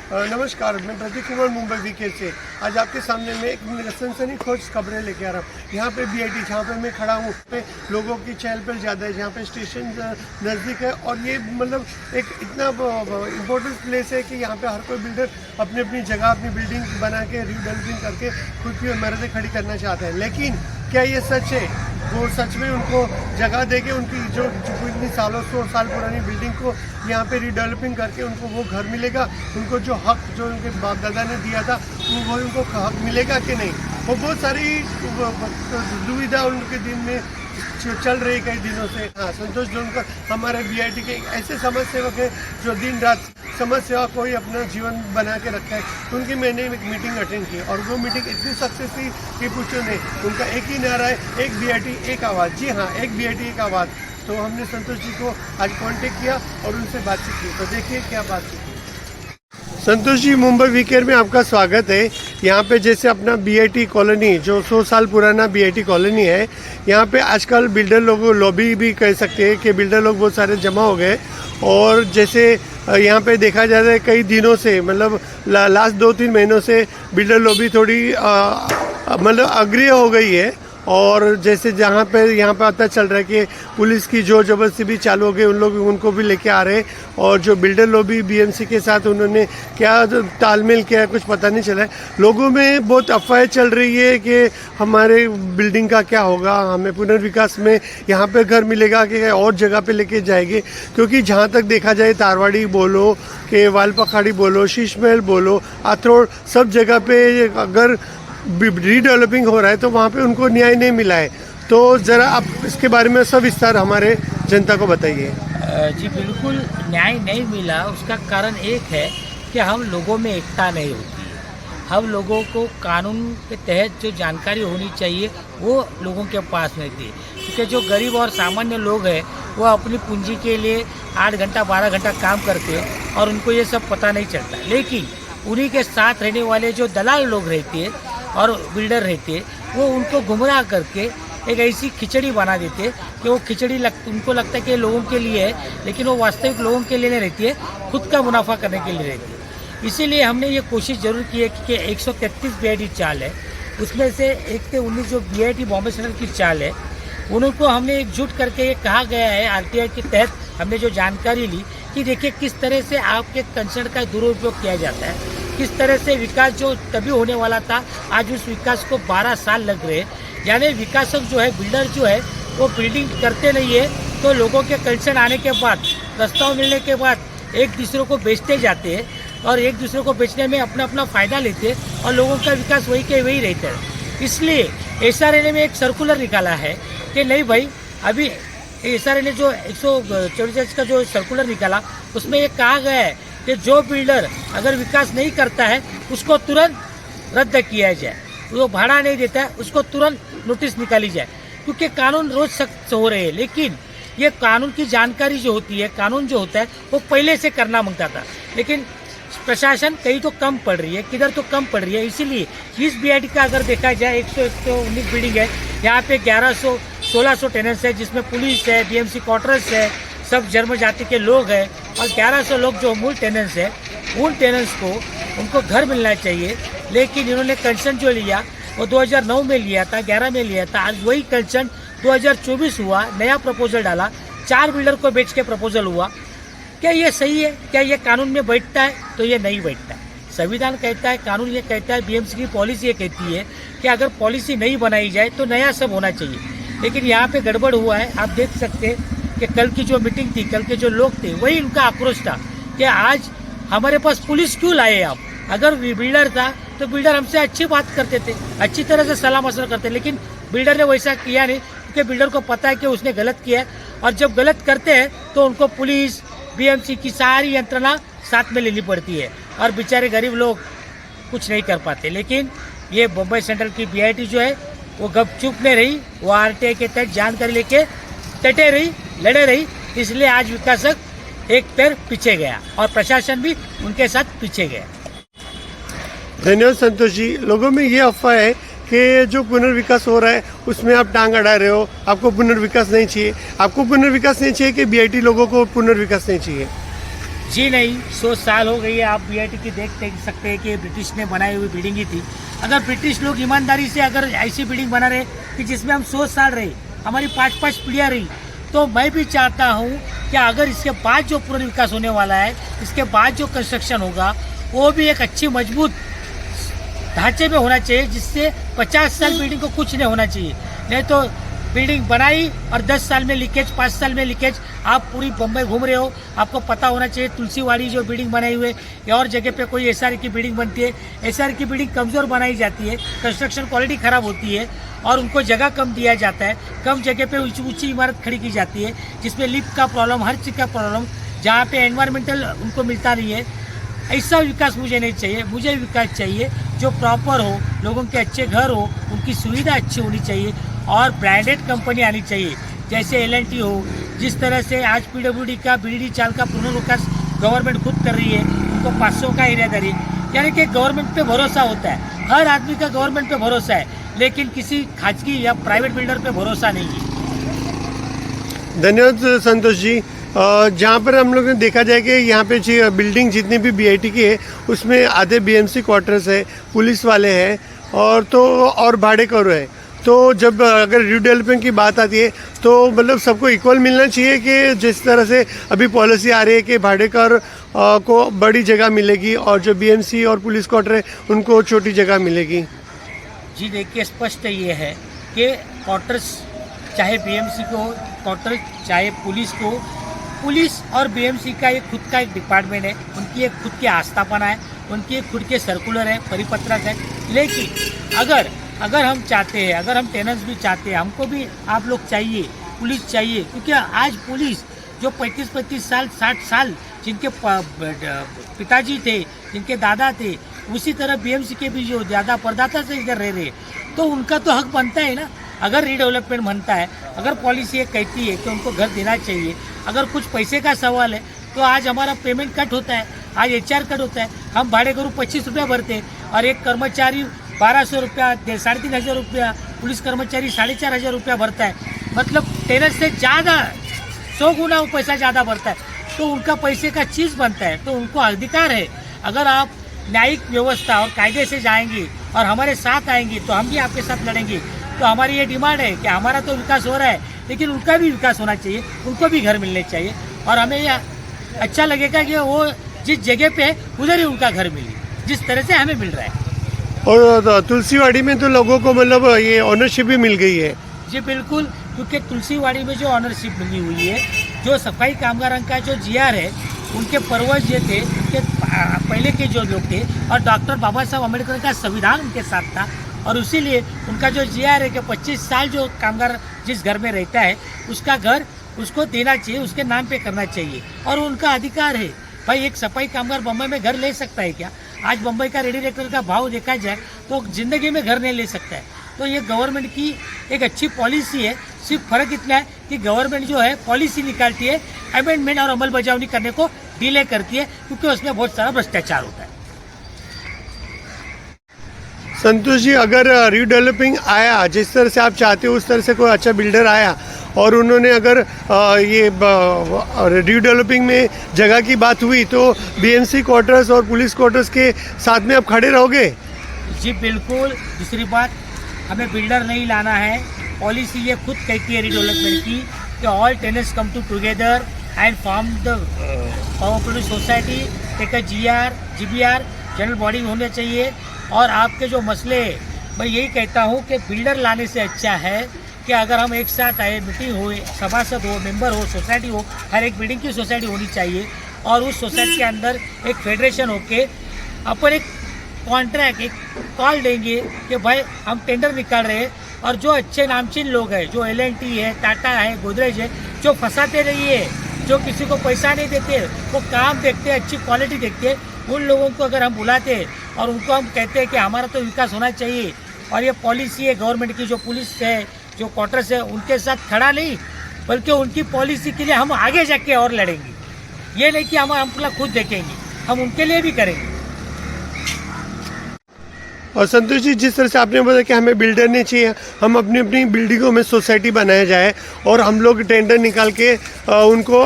नमस्कार, मैं प्रतीक कुमार मुंबई वीके से आज आपके सामने में एक सनसनीखेज खबरें लेके आ रहा हूँ। यहाँ पे बीआईटी जहाँ पे मैं खड़ा हूँ पे लोगों की चहल पहल ज़्यादा है, जहाँ पे स्टेशन नज़दीक है और ये मतलब एक इतना इम्पोर्टेंट प्लेस है कि यहाँ पे हर कोई बिल्डर अपनी अपनी जगह अपनी बिल्डिंग बना के रीडेवलपिंग करके खुद की इमारतें खड़ी करना चाहते हैं। लेकिन क्या ये सच है? वो सच में उनको जगह देके उनकी जो इतनी सालों 100 साल पुरानी बिल्डिंग को यहाँ पे रीडेवलपिंग करके उनको वो घर मिलेगा? उनको जो हक जो उनके बाप दादा ने दिया था वो उनको हक मिलेगा कि नहीं? वो बहुत सारी दुविधा उनके दिन में चल रही कई दिनों से। हाँ, संतोष जोनकर हमारे बीआईटी के ऐसे समाज सेवक हैं जो दिन रात समाज सेवा को ही अपना जीवन बना के रखा है। उनकी मैंने एक मीटिंग अटेंड की और वो मीटिंग इतनी सक्सेस थी कि पूछो नहीं। उनका एक ही नारा है, एक बीआईटी एक आवाज़। जी हाँ, एक बीआईटी एक आवाज़। तो हमने संतोष जी को आज कांटेक्ट किया और उनसे बातचीत की। तो देखिए क्या बातचीत की। संतोष जी, मुंबई वीकेंड में आपका स्वागत है। यहाँ पे जैसे अपना बीआईटी कॉलोनी जो 100 साल पुराना बीआईटी कॉलोनी है, यहाँ पे आजकल बिल्डर लोगों लॉबी भी कह सकते हैं कि बिल्डर लोग बहुत सारे जमा हो गए। और जैसे यहाँ पे देखा जाता है कई दिनों से मतलब लास्ट 2-3 महीनों से बिल्डर लॉबी थोड़ी मतलब अग्रिय हो गई है। और जैसे जहाँ पे यहाँ पे पता चल रहा है कि पुलिस की जोर जबरदस्ती भी चालू हो गई, उन लोग उनको भी लेके आ रहे हैं। और जो बिल्डर लॉबी बीएमसी के साथ उन्होंने क्या तालमेल किया है कुछ पता नहीं चला है। लोगों में बहुत अफवाहें चल रही है कि हमारे बिल्डिंग का क्या होगा, हमें पुनर्विकास में यहाँ पे घर मिलेगा कि और जगह पे लेके जाएंगे। क्योंकि जहाँ तक देखा जाए तारवाड़ी बोलो कि वालपखाड़ी बोलो, शीश महल बोलो, आथरोड, सब जगह पे अगर रीडेवलपिंग हो रहा है तो वहाँ पे उनको न्याय नहीं मिला है। तो ज़रा आप इसके बारे में सविस्तार हमारे जनता को बताइए। जी बिल्कुल, न्याय नहीं मिला। उसका कारण एक है कि हम लोगों में एकता नहीं होती है। हम लोगों को कानून के तहत जो जानकारी होनी चाहिए वो लोगों के पास नहीं थी। क्योंकि जो गरीब और सामान्य लोग हैं वो अपनी पूंजी के लिए 8 घंटा 12 घंटा काम करते हैं और उनको ये सब पता नहीं चलता। लेकिन उन्हीं के साथ रहने वाले जो दलाल लोग रहते हैं और बिल्डर रहते वो उनको गुमराह करके एक ऐसी खिचड़ी बना देते कि वो खिचड़ी उनको लगता है कि लोगों के लिए है, लेकिन वो वास्तविक लोगों के लिए नहीं रहती है, खुद का मुनाफा करने के लिए रहती है। इसीलिए हमने ये कोशिश जरूर की है कि 133 बीआईटी चाल है, उसमें से 1 से 19 जो बीआईटी बॉम्बे सेंट्रल की चाल है उनको हमने एकजुट करके ये कहा गया है। आरटीआई के तहत हमने जो जानकारी ली कि देखिए किस तरह से आपके कंसर्न का दुरुपयोग किया जाता है, किस तरह से विकास जो तभी होने वाला था आज उस विकास को 12 साल लग रहे। यानी विकासक जो है, बिल्डर जो है वो बिल्डिंग करते नहीं है तो लोगों के कंसर्न आने के बाद, प्रस्ताव मिलने के बाद एक दूसरे को बेचते जाते हैं और एक दूसरे को बेचने में अपना अपना फ़ायदा लेते हैं और लोगों का विकास वही के वही रहता है। इसलिए एसआरए ने एक सर्कुलर निकाला है कि नहीं भाई, अभी एसआरए ने जो 144 का जो सर्कुलर निकाला उसमें ये कहा गया है कि जो बिल्डर अगर विकास नहीं करता है उसको तुरंत रद्द किया जाए, वो भाड़ा नहीं देता है उसको तुरंत नोटिस निकाली जाए। क्योंकि कानून रोज सख्त हो रहे हैं, लेकिन ये कानून की जानकारी जो होती है, कानून जो होता है वो पहले से करना मांगता था, लेकिन प्रशासन कहीं तो कम पड़ रही है, किधर तो कम पड़ रही है। इसीलिए इस बीआईटी का अगर देखा जाए 119 बिल्डिंग है, यहाँ पे 1100-1600 टेनेंट्स है, जिसमें पुलिस है, बीएमसी क्वार्टर्स है, सब जन्म जाति के लोग हैं और 1100 लोग जो मूल टेनेंट्स है, उन टेनेंट्स को उनको घर मिलना चाहिए। लेकिन इन्होंने कंसर्न जो लिया वो 2009 में लिया था, 11 में लिया था, आज वही कंसर्न 2024 हुआ, नया प्रपोजल डाला, 4 बिल्डर को बेच के प्रपोजल हुआ। क्या ये सही है? क्या ये कानून में बैठता है? तो ये नहीं बैठता। संविधान कहता है, कानून ये कहता है, बीएमसी की पॉलिसी ये कहती है कि अगर पॉलिसी नहीं बनाई जाए तो नया सब होना चाहिए। लेकिन यहाँ पे गड़बड़ हुआ है। आप देख सकते हैं कि कल की जो मीटिंग थी, कल के जो लोग थे, वही उनका आक्रोश था कि आज हमारे पास पुलिस क्यों लाए आप? अगर बिल्डर था तो बिल्डर हमसे अच्छी बात करते थे, अच्छी तरह से सलाह मशवरा करते, लेकिन बिल्डर ने वैसा किया नहीं क्योंकि बिल्डर को पता है कि उसने गलत किया है। और जब गलत करते हैं तो उनको पुलिस, बीएमसी की सारी यंत्रणा साथ में लेनी पड़ती है और बेचारे गरीब लोग कुछ नहीं कर पाते। लेकिन ये बॉम्बे सेंट्रल की बीआईटी जो है वो गपचुप में रही, वो आरटीआई के तहत जानकारी लेके डटे रही, लड़े रही। इसलिए आज विकासक एक पैर पीछे गया और प्रशासन भी उनके साथ पीछे गया। धन्यवाद संतोष जी। लोगों में ये अफवाह है कि जो पुनर्विकास हो रहा है उसमें आप टांग अड़ा रहे हो, आपको पुनर्विकास नहीं चाहिए। आपको पुनर्विकास नहीं चाहिए कि बीआईटी लोगों को पुनर्विकास नहीं चाहिए? जी नहीं, 100 साल हो गई है। आप बीआईटी की देख सकते हैं कि ये ब्रिटिश ने बनाई हुई बिल्डिंग ही थी। अगर ब्रिटिश लोग ईमानदारी से अगर ऐसी बिल्डिंग बना रहे कि जिसमें हम 100 साल रहे, हमारी 5-5 पीढ़ियाँ रही, तो मैं भी चाहता हूँ कि अगर इसके बाद जो पूर्ण विकास होने वाला है, इसके बाद जो कंस्ट्रक्शन होगा, वो भी एक अच्छी मजबूत ढांचे में होना चाहिए, जिससे 50 साल बिल्डिंग को कुछ नहीं होना चाहिए। नहीं तो बिल्डिंग बनाई और 10 साल में लीकेज, 5 साल में लीकेज। आप पूरी बम्बई घूम रहे हो, आपको पता होना चाहिए तुलसीवाड़ी जो बिल्डिंग बनाई हुई है या और जगह पे कोई एसआर की बिल्डिंग बनती है, एसआर की बिल्डिंग कमज़ोर बनाई जाती है, कंस्ट्रक्शन क्वालिटी ख़राब होती है और उनको जगह कम दिया जाता है, कम जगह पे ऊंची इमारत खड़ी की जाती है, जिसमें लिफ्ट का प्रॉब्लम, हर चीज़ का प्रॉब्लम, जहाँ पे एनवायरमेंटल उनको मिलता नहीं है। ऐसा विकास मुझे नहीं चाहिए। मुझे विकास चाहिए जो प्रॉपर हो, लोगों के अच्छे घर हो, उनकी सुविधा अच्छी होनी चाहिए और ब्रांडेड कंपनी आनी चाहिए, जैसे एल&टी हो। जिस तरह से आज पीडब्ल्यूडी का बीडी चाल का पुनर्विकास गवर्नमेंट खुद कर रही है, उनको 500 का एरिया दे रही है। यानी कि गवर्नमेंट पे भरोसा होता है, हर आदमी का गवर्नमेंट पे भरोसा है, लेकिन किसी खाजगी या प्राइवेट बिल्डर पे भरोसा नहीं है। धन्यवाद संतोष जी। जहाँ पर हम लोग ने देखा जाए कि यहाँ पे बिल्डिंग जितनी भी बीआईटी की है, उसमें आधे बीएमसी क्वार्टर्स है, पुलिस वाले हैं और भाड़ेकरू है। तो जब अगर रीडेवलपमेंट की बात आती है तो मतलब सबको इक्वल मिलना चाहिए कि जिस तरह से अभी पॉलिसी आ रही है कि भाड़ेकर को बड़ी जगह मिलेगी और जो बीएमसी और पुलिस क्वार्टर है उनको छोटी जगह मिलेगी। जी देखिए, स्पष्ट ये है कि क्वार्टर्स चाहे बीएमसी को क्वार्टर चाहे पुलिस को, पुलिस और बीएमसी का एक खुद का एक डिपार्टमेंट है, उनकी एक खुद की आस्थापना है, उनकी एक खुद के सर्कुलर है, परिपत्रक है। लेकिन अगर हम चाहते हैं, अगर हम टेनेंट्स भी चाहते हैं, हमको भी आप लोग चाहिए, पुलिस चाहिए, क्योंकि आज पुलिस जो 35-35 साल 60 साल जिनके पिताजी थे, जिनके दादा थे, उसी तरह बीएमसी के भी जो दादा परदादा से इधर रह रहे, तो उनका तो हक बनता है ना। अगर रीडेवलपमेंट बनता है, अगर पॉलिसी ये कहती है कि उनको घर देना चाहिए, अगर कुछ पैसे का सवाल है तो आज हमारा पेमेंट कट होता है, आज एचआर कट होता है। हम भाड़ेकरू 25 रुपया भरते और एक कर्मचारी 1200 रुपया, 3,500 रुपया, पुलिस कर्मचारी 4,500 रुपया भरता है। मतलब टेनर से ज़्यादा 100 गुना वो पैसा ज़्यादा भरता है, तो उनका पैसे का चीज़ बनता है, तो उनको अधिकार है। अगर आप न्यायिक व्यवस्था और कायदे से जाएंगी और हमारे साथ आएंगी तो हम भी आपके साथ लड़ेंगे। तो हमारी ये डिमांड है कि हमारा तो विकास हो रहा है, लेकिन उनका भी विकास होना चाहिए, उनको भी घर मिलने चाहिए और हमें यह अच्छा लगेगा कि वो जिस जगह पे है उधर ही उनका घर मिले, जिस तरह से हमें मिल रहा है। और तुलसीवाड़ी में तो लोगों को मतलब ये ऑनरशिप भी मिल गई है। जी बिल्कुल, क्योंकि तुलसीवाड़ी में जो ऑनरशिप मिली हुई है, जो सफाई कामगारों का जो जीआर है, उनके पूर्वज जो थे, उनके पहले के जो लोग थे, और डॉक्टर बाबा साहब अम्बेडकर का संविधान उनके साथ था, और इसीलिए उनका जो जीआर है कि 25 साल जो कामगार जिस घर में रहता है उसका घर उसको देना चाहिए, उसके नाम पे करना चाहिए, और उनका अधिकार है। भाई एक सफाई कामगार बम्बई में घर ले सकता है क्या? आज बम्बई का रेडिएटर का भाव देखा जाए तो ज़िंदगी में घर नहीं ले सकता है। तो ये गवर्नमेंट की एक अच्छी पॉलिसी है। सिर्फ फ़र्क इतना है कि गवर्नमेंट जो है पॉलिसी निकालती है, अमेंडमेंट और अमल बजावनी करने को डिले करती है, क्योंकि उसमें बहुत सारा भ्रष्टाचार होता है। संतोष जी, अगर रीडेवलपिंग आया जिस तरह से आप चाहते हो, उस तरह से कोई अच्छा बिल्डर आया और उन्होंने अगर ये रीडेवलपिंग में जगह की बात हुई तो बीएमसी क्वार्टर्स और पुलिस क्वार्टर्स के साथ में आप खड़े रहोगे? जी बिल्कुल। दूसरी बात, हमें बिल्डर नहीं लाना है, पॉलिसी ये खुद कहती है रीडेवलपमेंट की कि all tenants come to together and form the cooperative society, take a GBR general body होना चाहिए। और आपके जो मसले, मैं यही कहता हूँ कि बिल्डर लाने से अच्छा है कि अगर हम एक साथ आए, मीटिंग हो, सभासद हो, मेंबर हो, सोसाइटी हो, हर एक बिल्डिंग की सोसाइटी होनी चाहिए, और उस सोसाइटी के अंदर एक फेडरेशन होके अपन एक कॉन्ट्रैक्ट, एक कॉल देंगे कि भाई हम टेंडर निकाल रहे हैं, और जो अच्छे नामचीन लोग हैं, जो L&T है, टाटा है, गोदरेज है, जो फंसाते नहीं है, जो किसी को पैसा नहीं देते, वो काम देखते हैं, अच्छी क्वालिटी देखते हैं, उन लोगों को अगर हम बुलाते हैं और उनको हम कहते हैं कि हमारा तो विकास होना चाहिए, और ये पॉलिसी है गवर्नमेंट की, जो पुलिस है, जो क्वार्टर्स है, उनके साथ खड़ा नहीं, बल्कि उनकी पॉलिसी के लिए हम आगे जाके और लड़ेंगे। ये नहीं कि हम खुद देखेंगे, हम उनके लिए भी करेंगे। और संतोष जी, जिस तरह से आपने बोला कि हमें बिल्डर नहीं चाहिए, हम अपनी अपनी बिल्डिंगों में सोसाइटी बनाया जाए और हम लोग टेंडर निकाल के उनको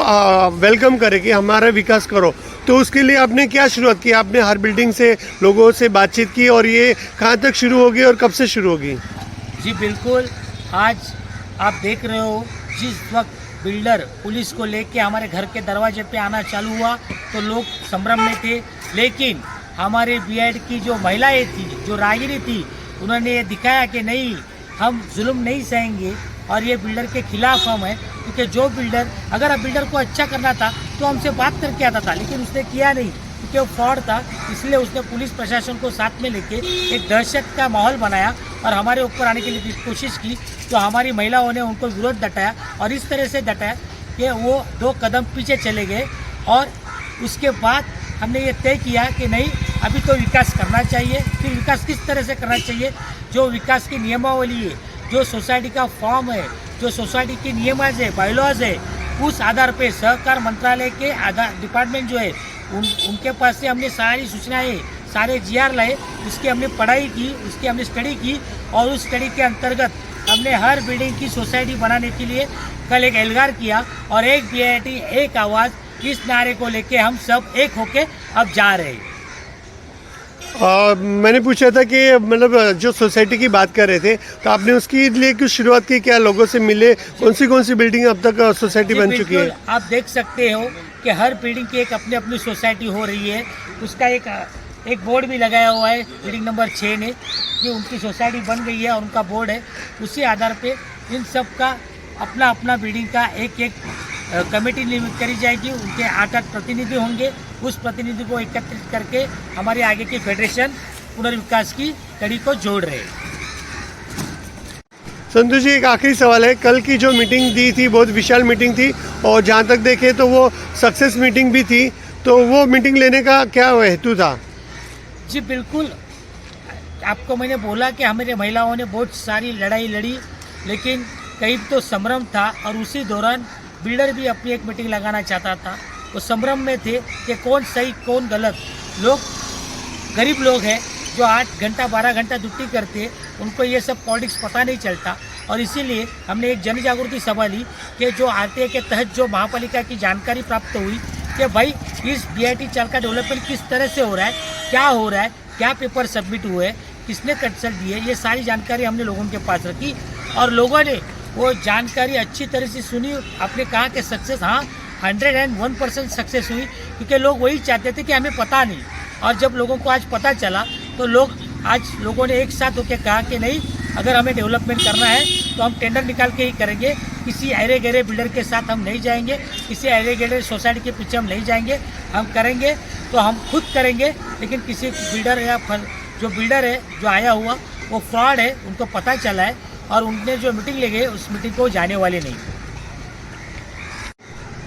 वेलकम करें कि हमारा विकास करो, तो उसके लिए आपने क्या शुरुआत की? आपने हर बिल्डिंग से लोगों से बातचीत की और ये कहाँ तक शुरू होगी और कब से शुरू होगी? जी बिल्कुल, आज आप देख रहे हो जिस वक्त बिल्डर पुलिस को लेके हमारे घर के दरवाजे पे आना चालू हुआ तो लोग संभ्रम में थे, लेकिन हमारे बीएड की जो महिलाएं थी, जो रागिनी थी, उन्होंने ये दिखाया कि नहीं, हम जुल्म नहीं सहेंगे और ये बिल्डर के खिलाफ हम हैं, क्योंकि जो बिल्डर, अगर अब बिल्डर को अच्छा करना था तो हमसे बात करके आता था, लेकिन उसने किया नहीं क्योंकि वो फ्रॉड था। इसलिए उसने पुलिस प्रशासन को साथ में लेके एक दहशत का माहौल बनाया और हमारे ऊपर आने के लिए कोशिश की, तो हमारी महिलाओं ने उनको विरोध दटाया और इस तरह से दटाया कि वो 2 कदम पीछे चले गए। और उसके बाद हमने ये तय किया कि नहीं, अभी तो विकास करना चाहिए। फिर विकास किस तरह से करना चाहिए? जो विकास की नियमावली है, जो सोसाइटी का फॉर्म है, जो सोसाइटी की नियमाज है, बायलॉज है, उस आधार पे सहकार मंत्रालय के आधार डिपार्टमेंट जो है उनके पास से हमने सारी सूचनाएं, सारे जीआर लाए, उसकी हमने पढ़ाई की, उसकी हमने स्टडी की और उस स्टडी के अंतर्गत हमने हर बिल्डिंग की सोसाइटी बनाने के लिए कल एक एल्गार किया और एक बीआईटी एक आवाज़, इस नारे को लेके हम सब एक होके अब जा रहे हैं। मैंने पूछा था कि मतलब जो सोसाइटी की बात कर रहे थे, तो आपने उसके लिए कुछ शुरुआत की? क्या लोगों से मिले? कौन सी बिल्डिंग अब तक सोसाइटी बन चुकी है? आप देख सकते हो कि हर बिल्डिंग की एक अपनी अपनी सोसाइटी हो रही है। उसका एक बोर्ड भी लगाया हुआ है बिल्डिंग नंबर 6 ने कि उनकी सोसाइटी बन गई है और उनका बोर्ड है। उसी आधार पे इन सब का अपना अपना बिल्डिंग का एक कमेटी नियुक्त करी जाएगी, उनके 8 प्रतिनिधि होंगे। उस प्रतिनिधि को एकत्रित करके हमारे आगे की फेडरेशन पुनर्विकास की कड़ी को जोड़ रहे हैं। संतोष जी, एक आखिरी सवाल है। कल की जो मीटिंग दी थी बहुत विशाल मीटिंग थी और जहाँ तक देखे तो वो सक्सेस मीटिंग भी थी, तो वो मीटिंग लेने का क्या हेतु था? जी बिल्कुल, आपको मैंने बोला कि हमारे महिलाओं ने बहुत सारी लड़ाई लड़ी, लेकिन कहीं तो संभ्रम था और उसी दौरान बिल्डर भी अपनी एक मीटिंग लगाना चाहता था। वो संभ्रम में थे कि कौन सही कौन गलत। लोग गरीब लोग हैं जो 8 घंटा 12 घंटा ड्यूटी करते, उनको ये सब पॉलिटिक्स पता नहीं चलता और इसीलिए हमने एक जन जागृति सभा ली कि जो आरटीए के तहत जो महापालिका की जानकारी प्राप्त हुई कि भाई इस बीआईटी चाल का डेवलपमेंट किस तरह से हो रहा है, क्या हो रहा है, क्या पेपर सबमिट हुए, किसने कंसल्ट दिए, ये सारी जानकारी हमने लोगों के पास रखी और लोगों ने वो जानकारी अच्छी तरह से सुनी। आपने कहा कि सक्सेस, हाँ 101% सक्सेस हुई, क्योंकि लोग वही चाहते थे कि हमें पता नहीं, और जब लोगों को आज पता चला तो लोगों ने एक साथ होकर कहा कि नहीं, अगर हमें डेवलपमेंट करना है तो हम टेंडर निकाल के ही करेंगे, किसी अरे गहरे बिल्डर के साथ हम नहीं जाएंगे, किसी अरे गहरे सोसाइटी के पीछे हम नहीं जाएंगे। हम करेंगे तो हम खुद करेंगे, लेकिन किसी बिल्डर या जो बिल्डर है जो आया हुआ वो फ्रॉड है, उनको पता चला है और उनने जो मीटिंग ले गए उस मीटिंग को जाने वाले नहीं।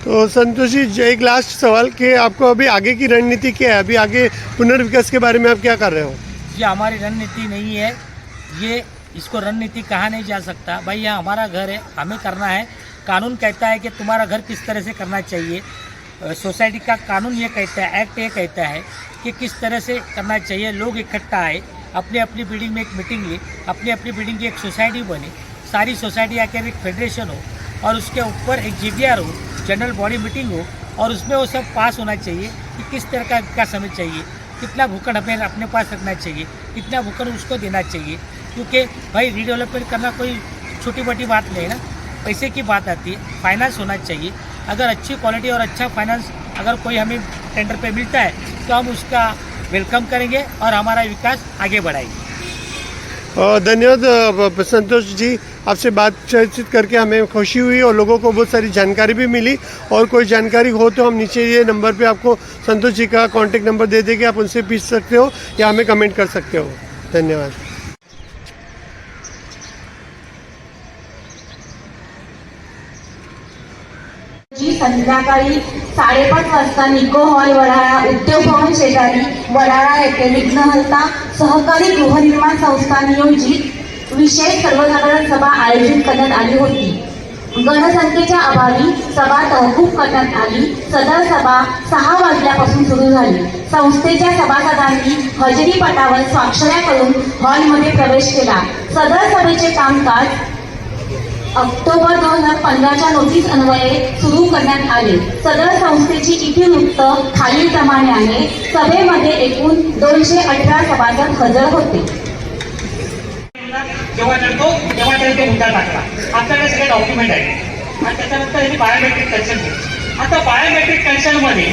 तो संतोष जी, एक लास्ट सवाल कि आपको अभी आगे की रणनीति क्या है? अभी आगे पुनर्विकास के बारे में आप क्या कर रहे हो? ये हमारी रणनीति नहीं है, ये इसको रणनीति कहा नहीं जा सकता। भाई यह हमारा घर है, हमें करना है। कानून कहता है कि तुम्हारा घर किस तरह से करना चाहिए, सोसाइटी का कानून ये कहता है, एक्ट ये कहता है कि किस तरह से करना चाहिए। लोग इकट्ठा आए, अपनी अपनी बिल्डिंग में एक मीटिंग ली, अपनी अपनी बिल्डिंग की एक सोसाइटी बनी, सारी सोसाइटी आकर एक फेडरेशन हो और उसके ऊपर एक GBR हो, जनरल बॉडी मीटिंग हो, और उसमें वो सब पास होना चाहिए कि किस तरह का विकास हमें चाहिए, कितना भूखंड हमें अपने पास रखना चाहिए, कितना भूखंड उसको देना चाहिए। क्योंकि भाई रीडेवलपमेंट करना कोई छोटी मोटी बात नहीं है ना, पैसे की बात आती है, फाइनेंस होना चाहिए। अगर अच्छी क्वालिटी और अच्छा फाइनेंस अगर कोई हमें टेंडर पे मिलता है तो हम उसका वेलकम करेंगे और हमारा विकास आगे बढ़ाएंगे। धन्यवाद संतोष जी, आपसे बातचीत करके हमें खुशी हुई और लोगों को बहुत सारी जानकारी भी मिली। और कोई जानकारी हो तो हम नीचे ये नंबर पे आपको संतोष जी का कॉन्टेक्ट नंबर दे देंगे, आप उनसे पूछ सकते हो या हमें कमेंट कर सकते हो। धन्यवाद। संध्याकाळी 5:30 वाजता निको हॉल वडाळा उद्योग भवन शेजारी वडाळा येथे विघ्नहर्ता सहकारी गृहनिर्माण संस्था नियोजित विशेष सर्वसाधारण सभा आयोजित करण्यात आली होती। गणसंख्येच्या अभावी सभा तहकूब करण्यात आली. सदर सभा 6 वाजल्यापासून सुरू झाली. संस्थेच्या सभासदांनी हजेरी पटावर स्वाक्षऱ्या करून हॉलमध्ये प्रवेश केला. सदर सभेचे कामकाज ऑक्टोबर 2015च्या नोटीस अन्वये सुरू करण्यात आले. सदर संस्थेची इतिवृत्त खालीलप्रमाणे आहे. सभेमध्ये एकूण 218 सभासद हजर होते. जेव्हा लढतो तेव्हा त्याने ते मुद्दा टाकला. आपल्याकडे सगळे डॉक्युमेंट आहेत आणि त्याच्यानंतर यांनी बायोमेट्रिक कन्सर्न केलं. आता बायोमेट्रिक कन्सर्नमध्ये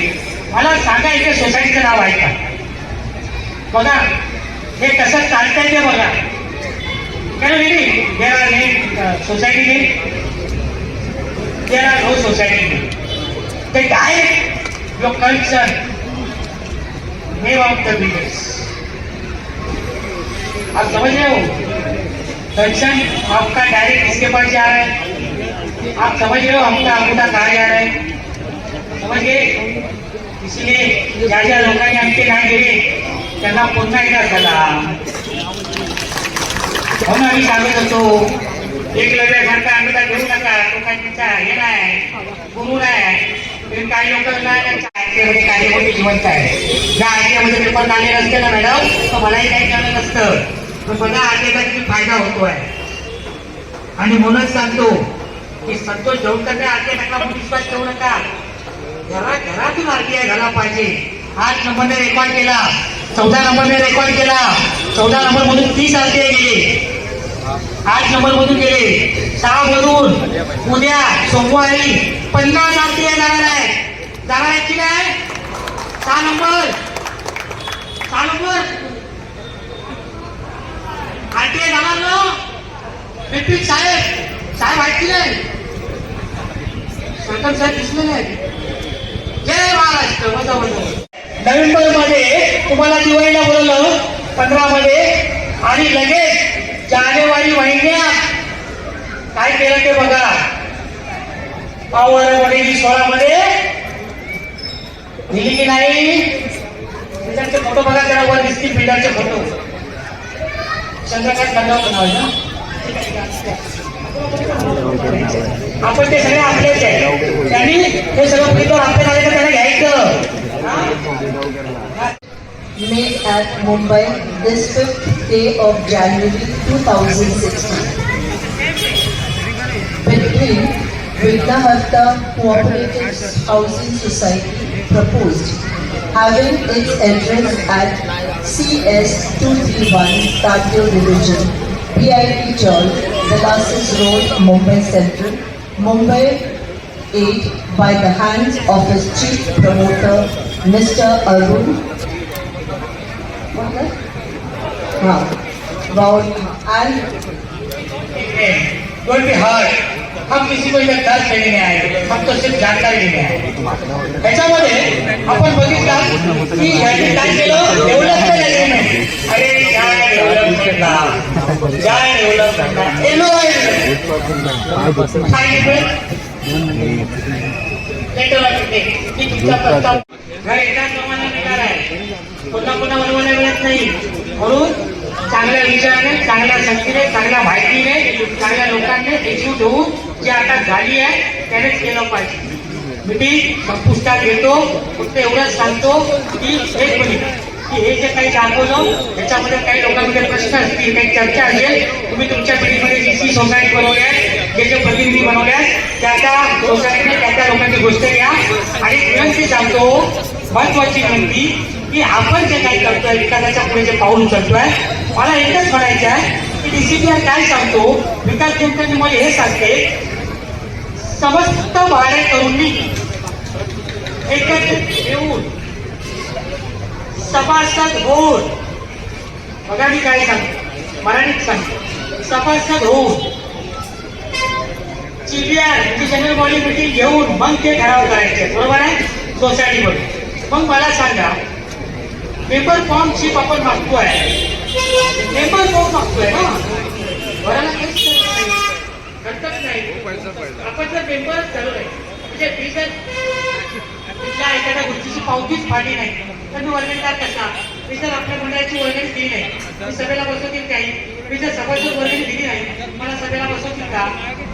मला सांगा इथे सोसायटीचं नाव आहे का? बघा हे कसं चालतंय ते बघा. Can you read it? There are name, society name. There are no society name. They direct your concern, name of the business. आप समझ रहे हो? कंसर्न आपका डायरेक्ट इसके पास जा रहा है. आप समझ रहे हो आपका अंगूठा कहाँ जा रहा है? समझ गए? इसलिए ज्या ज्या लोकांनी आमचे नाव दिले त्यांना पुन्हा एकदा चला. म्हणून आम्ही सांगत होतो एकलव्यासारखा अंगठा घेऊ नका. तो काय तिचा हे नाही, गुरु नाही. काही लोक नाही काही मोठी जिवंत आहे. ज्या आयटीआयमध्ये पेपर लागले नसते ना मॅडम तर मलाही काही कळलं नसतं. पण बघा आयटीआयचा किती फायदा होतोय. आणि म्हणूनच सांगतो की संतोष देऊळकरने आरटीआय विश्वास ठेवू नका. घरातून आरटीआय झाला पाहिजे. 8 नंबरने रेकॉर्ड केला, 14 नंबरने रेकॉर्ड केला. 14 नंबर मधून 30 आरटीआय गेले, 8 नंबर मधून गेले. 6 मधून उद्या सोमवारी 50 आरटीआय जाणार आहे की नाही? 6 नंबर आरटीआय जाणार ना? बिपिन साहेब आहेत की नाही? सरकार साहेब दिसले नाही. जय महाराष्ट्र. मजा. नोव्हेंबर मध्ये तुम्हाला दिवाळीला बोलवलं, 15 मध्ये, आणि लगेच जानेवारी महिन्यात काय केलं ते बघा. पावरमध्ये 16 मध्ये दिली की नाही? बिल्डरचे फोटो बघा, त्याला वर दिसतील बिल्डरचे फोटो. चंद्रकांत खंडावर नाव ना. आपण ते सगळे आपलेच आहे. त्यांनी हे सगळं पितो आपल्या आले तर त्याला घ्यायचं. Made at Mumbai this 5th day of January 2016 between Vignaharta Cooperative Housing Society proposed, having its address at CS 231 Tatyo Division, PIT Chowk, Vilasis Road, Mumbai Central, Mumbai 8, by the hands of his chief promoter, Mr. Arun and Don't be hurt. हम किसी को इधर दर्द देने नहीं आए, हम तो सिर्फ जानकारी देने आए. त्याच्यामध्ये आपण बघितलं की यांनी काय केलं, डेव्हलपमेंट एग्रीमेंट. अरे काय डेव्हलपमेंटला एलओआय की तुमचा प्रस्ताव घर एकाच प्रमाणे निघाला आहे. पुन्हा बनवायला मिळत नाही. म्हणून चांगल्या विचाराने, चांगल्या शक्तीने, चांगल्या माहितीने, चांगल्या लोकांनी एकजूट होऊन जी आता झाली आहे त्यानेच केलं पाहिजे. मीटिंग संपुष्टात घेतो. फक्त एवढंच सांगतो की एक मिनिट, की हे जे काही दाखवलं त्याच्यामध्ये काही लोकांमध्ये प्रश्न असतील, काही चर्चा असेल, तुम्ही तुमच्या मीटिंगमध्ये जी सोसायटी बनवल्या, जे प्रतिनिधी बनवल्या, त्या सोसायटीने त्या लोकांची गोष्ट घ्या. आणि विनंती सांगतो, महत्वाची विनंती, की आपण जे काही करतोय, विकासाच्या पुढे जे पाऊल उचलतोय, मला एकच म्हणायचं आहे की डीसीपीआर काय सांगतो, विकास देवकरने मला हे सांगते, समस्त भाडेकरूंनी एकत्रित येऊन सभासद होऊन, बघा मी काय सांगतो, मराठीत सांगतो, सभासद होऊन सीबीआर म्हणजे जनरल बॉडी मीटिंग घेऊन मग ते ठराव करायचे. बरोबर आहे? सोसायटीमध्ये. मग मला सांगा, पेपर फॉर्म शिप आपण मागतोय, पेपर फॉर्म मागतोय ना, भरायला काहीच घटक नाही. आपण जर पेपर ठरवलंय म्हणजे मी जर तिथल्या एखाद्या गोष्टीची पावतीच फाडली नाही तर मी वर्गणीदार कसा? मी जर आपल्या मंडळाची वर्गणी दिली नाही, मी सभेला बसवतील काही. मी जर सभासद वर्गणी दिली नाही, मला सभेला बसवतील का?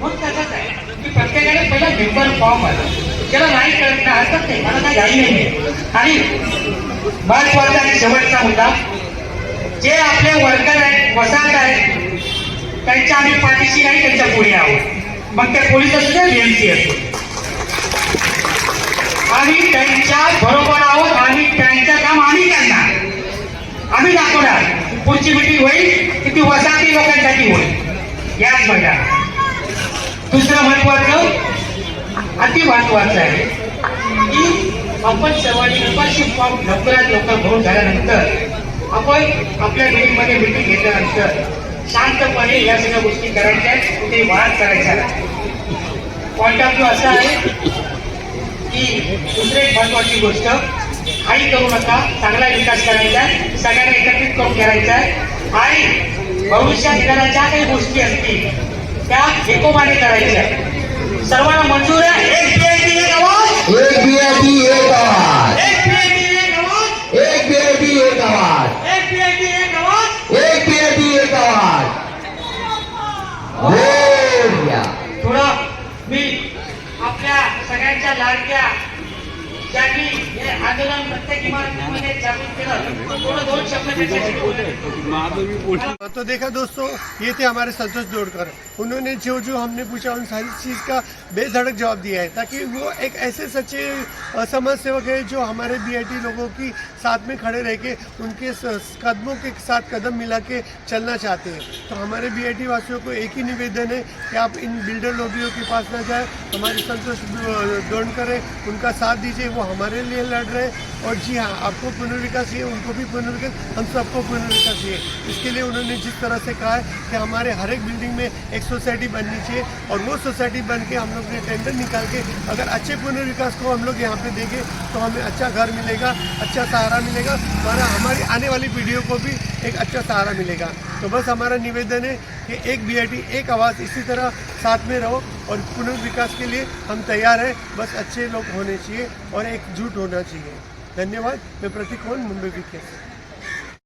म्हणून तसंच आहे की पेपर फॉर्म आला त्याला नाही कळत ना हरकत नाही, मला काय घाई नाही. आणि महत्वाचा आणि शेवटचा मुद्दा, जे आपले वर्कर आहेत, वसाहत आहेत, त्यांच्या आम्ही पाठीशी नाही, त्यांच्या पुढे आहोत. मग ते पोलीस असू द्या, BMC असू, आम्ही त्यांच्या बरोबर आहोत. आणि त्यांचं काम आम्ही करणार, आम्ही दाखवणार. पुढची मिटिंग होईल की ती वसाहती लोकांसाठी होईल याच मैदानात. दुसरं महत्वाचं, अति महत्वाचं आहे की आपण सर्वांनी मेंबरशिप फॉर्म लवकरात लवकर भरून झाल्यानंतर आपण आपल्या मीटिंगमध्ये मीटिंग घेतल्यानंतर शांतपणे या सगळ्या गोष्टी करायच्या, कुठे वाद करायचा. पॉइंट ऑफ व्ह्यू असा आहे की दुसरी एक महत्वाची गोष्ट, काही करू नका, चांगला विकास करायचा, सगळ्यांना एकत्रित करून करायचा आणि भविष्यात येणाऱ्या ज्या काही गोष्टी असतील त्या एकोपाने करायच्या. सर्वांना मंजूर आहे? एक BIT एक आवाज, एक BIT एक आवाज, एक BIT एक आवाज, एक BIT एक आवाज, एक BIT एक आवाज, एक BIT एक आवाज. हो या. थोडं मी आपल्या सगळ्यांच्या लाडक्या ज्यांनी हे आंदोलन प्रत्येक इमारतीमध्ये जागृत केलं, थोडं 2 शब्द त्याच्याशी बोलतो. तो देखा दोस्तों, ये थे हमारे संतोष दोड़कर. उन्होंने जो जो हमने पूछा उन सारी चीज़ का बेधड़क जवाब दिया है, ताकि वो एक ऐसे सच्चे समाज सेवक है जो हमारे BIT लोगों की साथ में खड़े रह के उनके कदमों के साथ कदम मिला के चलना चाहते हैं. तो हमारे BIT वासियों को एक ही निवेदन है कि आप इन बिल्डर लोबियों के पास ना जाए. हमारे संतोष दोड़कर है, उनका साथ दीजिए, वो हमारे लिए लड़ रहे हैं. और जी हाँ, आपको पुनर्विकास चाहिए, उनको भी पुनर्विकास, हम सबको पुनर्विकास चाहिए. इसके लिए उन्होंने जिस तरह से कहा है कि हमारे हर एक बिल्डिंग में एक सोसाइटी बननी चाहिए, और वो सोसाइटी बन के हम लोग ने टेंडर निकाल के अगर अच्छे पुनर्विकास को हम लोग यहाँ पे देंगे तो हमें अच्छा घर मिलेगा, अच्छा सहारा मिलेगा, हमारी आने वाली पीढ़ियों को भी एक अच्छा सहारा मिलेगा. तो बस हमारा निवेदन है कि एक BIT एक आवाज़, इसी तरह साथ में रहो और पुनर्विकास के लिए हम तैयार हैं. बस अच्छे लोग होने चाहिए और एकजुट होना चाहिए. धन्यवाद. मैं प्रतीक मोहन, मुंबई वीकेंड से.